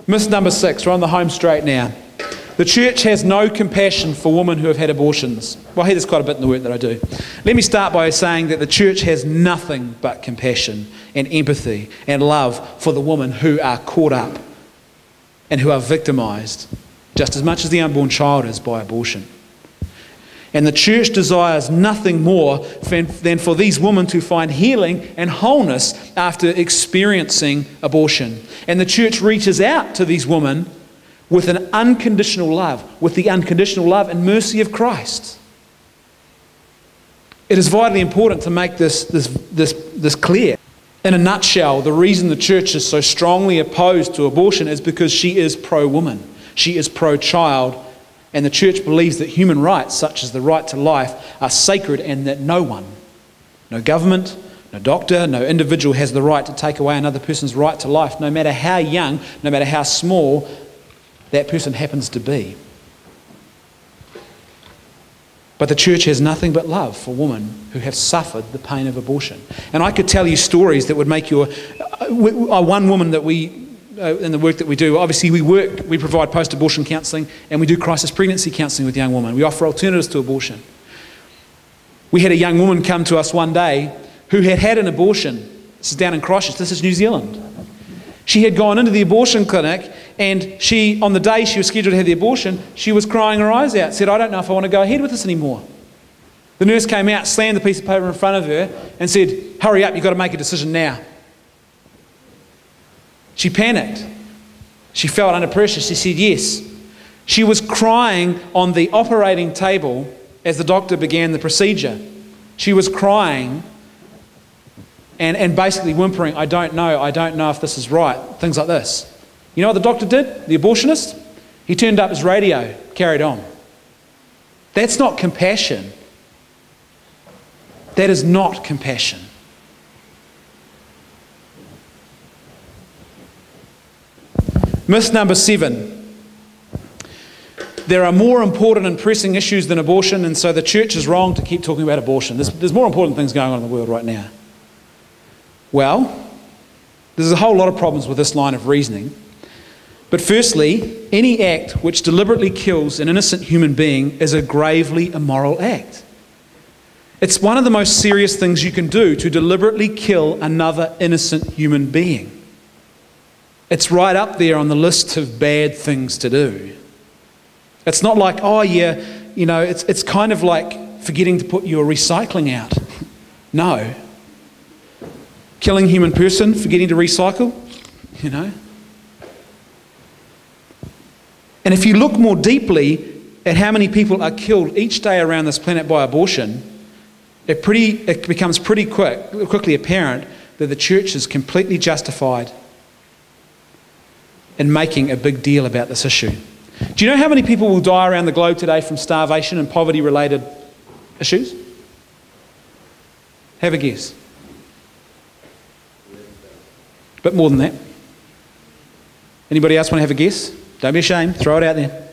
Myth number 6, we're on the home straight now. The church has no compassion for women who have had abortions. Well, I hear this quite a bit in the work that I do. Let me start by saying that the church has nothing but compassion and empathy and love for the women who are caught up and who are victimised just as much as the unborn child is by abortion. And the church desires nothing more than for these women to find healing and wholeness after experiencing abortion. And the church reaches out to these women with an unconditional love, with the unconditional love and mercy of Christ. It is vitally important to make this clear. In a nutshell, the reason the church is so strongly opposed to abortion is because she is pro-woman, she is pro-child, and the church believes that human rights, such as the right to life, are sacred and that no one, no government, no doctor, no individual has the right to take away another person's right to life, no matter how young, no matter how small that person happens to be. But the church has nothing but love for women who have suffered the pain of abortion. And I could tell you stories that would make you... one woman that we, in the work that we do, obviously we provide post-abortion counselling and we do crisis pregnancy counselling with young women. We offer alternatives to abortion. We had a young woman come to us one day who had had an abortion. This is down in Christchurch, this is New Zealand. She had gone into the abortion clinic and she, on the day she was scheduled to have the abortion, she was crying her eyes out, said, I don't know if I want to go ahead with this anymore. The nurse came out, slammed the piece of paper in front of her and said, hurry up, you've got to make a decision now. She panicked. She felt under pressure. She said yes. She was crying on the operating table as the doctor began the procedure. She was crying and basically whimpering, I don't know if this is right, things like this. You know what the doctor did, the abortionist? He turned up his radio, carried on. That's not compassion. That is not compassion. Myth number 7. There are more important and pressing issues than abortion, and so the church is wrong to keep talking about abortion. There's more important things going on in the world right now. Well, there's a whole lot of problems with this line of reasoning. But firstly, any act which deliberately kills an innocent human being is a gravely immoral act. It's one of the most serious things you can do, to deliberately kill another innocent human being. It's right up there on the list of bad things to do. It's not like, oh yeah, you know, it's kind of like forgetting to put your recycling out. No. Killing a human person, forgetting to recycle, you know. And if you look more deeply at how many people are killed each day around this planet by abortion, it becomes pretty quickly apparent that the church is completely justified in making a big deal about this issue. Do you know how many people will die around the globe today from starvation and poverty-related issues? Have a guess. A bit more than that. Anybody else want to have a guess? Don't be ashamed, throw it out there.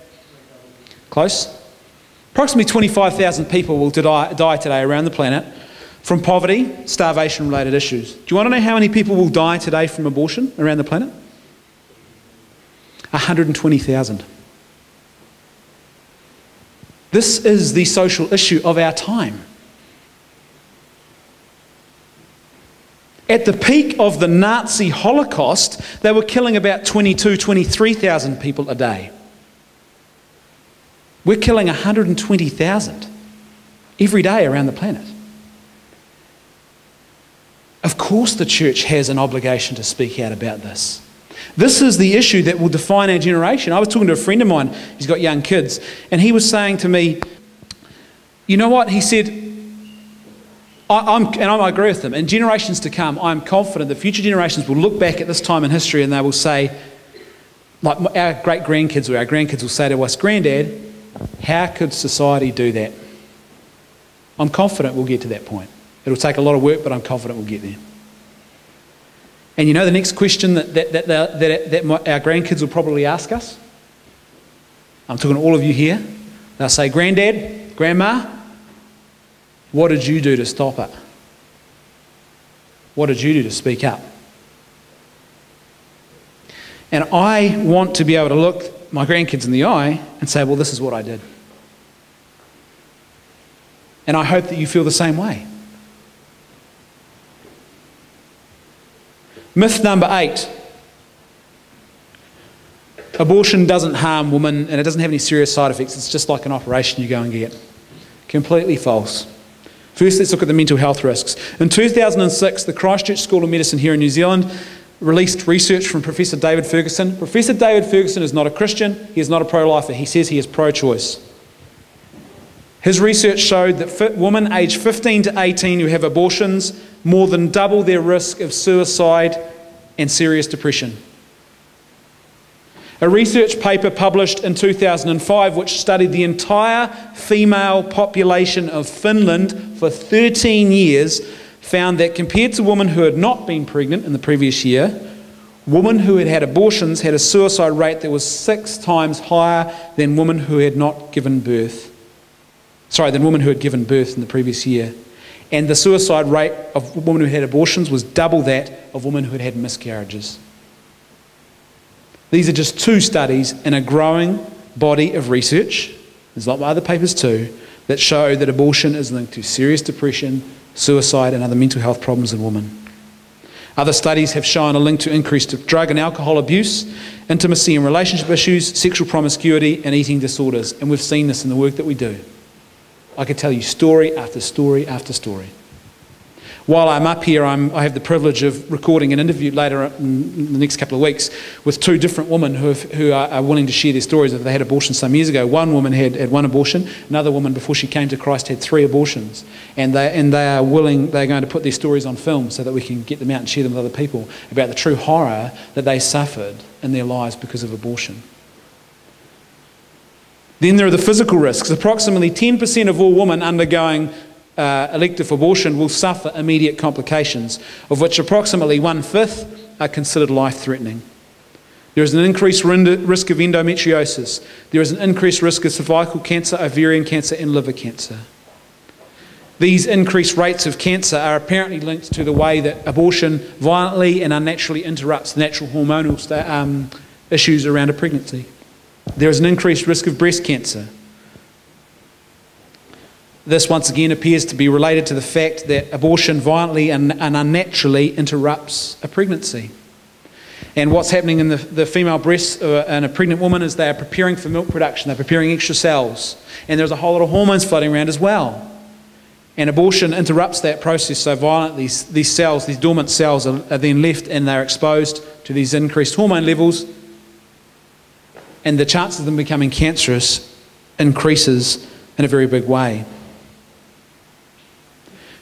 Close? Approximately 25,000 people will die today around the planet from poverty, starvation-related issues. Do you want to know how many people will die today from abortion around the planet? 120,000. This is the social issue of our time. At the peak of the Nazi Holocaust, they were killing about 23,000 people a day. We're killing 120,000 every day around the planet. Of course the church has an obligation to speak out about this. This is the issue that will define our generation. I was talking to a friend of mine, he's got young kids, and he was saying to me, you know what, he said, I agree with them. In generations to come, I'm confident that future generations will look back at this time in history and they will say, like our great-grandkids or our grandkids will say to us, Granddad, how could society do that? I'm confident we'll get to that point. It'll take a lot of work, but I'm confident we'll get there. And you know the next question that our grandkids will probably ask us? I'm talking to all of you here. They'll say, Granddad, Grandma, what did you do to stop it? What did you do to speak up? And I want to be able to look my grandkids in the eye and say, well, this is what I did. And I hope that you feel the same way. Myth number 8. Abortion doesn't harm women and it doesn't have any serious side effects. It's just like an operation you go and get. Completely false. First, let's look at the mental health risks. In 2006, the Christchurch School of Medicine here in New Zealand released research from Professor David Ferguson. Professor David Ferguson is not a Christian. He is not a pro-lifer. He says he is pro-choice. His research showed that women aged 15 to 18 who have abortions more than double their risk of suicide and serious depression. A research paper published in 2005 which studied the entire female population of Finland for 13 years found that compared to women who had not been pregnant in the previous year, women who had had abortions had a suicide rate that was 6 times higher than women who had not given birth. Than women who had given birth in the previous year. And the suicide rate of women who had abortions was double that of women who had had miscarriages. These are just 2 studies in a growing body of research, there's a lot of other papers too, that show that abortion is linked to serious depression, suicide and other mental health problems in women. Other studies have shown a link to increased drug and alcohol abuse, intimacy and relationship issues, sexual promiscuity and eating disorders. And we've seen this in the work that we do. I could tell you story after story after story. While I'm up here, I have the privilege of recording an interview later in the next couple of weeks with 2 different women who are willing to share their stories that they had abortions some years ago. One woman had 1 abortion. Another woman, before she came to Christ, had 3 abortions. And they're going to put their stories on film so that we can get them out and share them with other people about the true horror that they suffered in their lives because of abortion. Then there are the physical risks. Approximately 10% of all women undergoing elective abortion will suffer immediate complications, of which approximately 1/5 are considered life-threatening. There is an increased risk of endometriosis. There is an increased risk of cervical cancer, ovarian cancer and liver cancer. These increased rates of cancer are apparently linked to the way that abortion violently and unnaturally interrupts the natural hormonal issues around a pregnancy. There is an increased risk of breast cancer. This once again appears to be related to the fact that abortion violently and unnaturally interrupts a pregnancy. And what's happening in the female breast in a pregnant woman is they are preparing for milk production, they're preparing extra cells. And there's a whole lot of hormones floating around as well. And abortion interrupts that process so violently, these cells, these dormant cells are then left and they're exposed to these increased hormone levels. And the chance of them becoming cancerous increases in a very big way.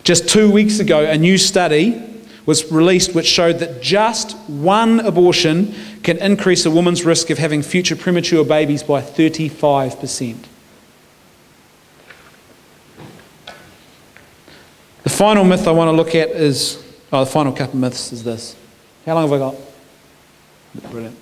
Just 2 weeks ago, a new study was released which showed that just 1 abortion can increase a woman's risk of having future premature babies by 35%. The final myth I want to look at is, the final couple of myths is this. How long have I got? Brilliant.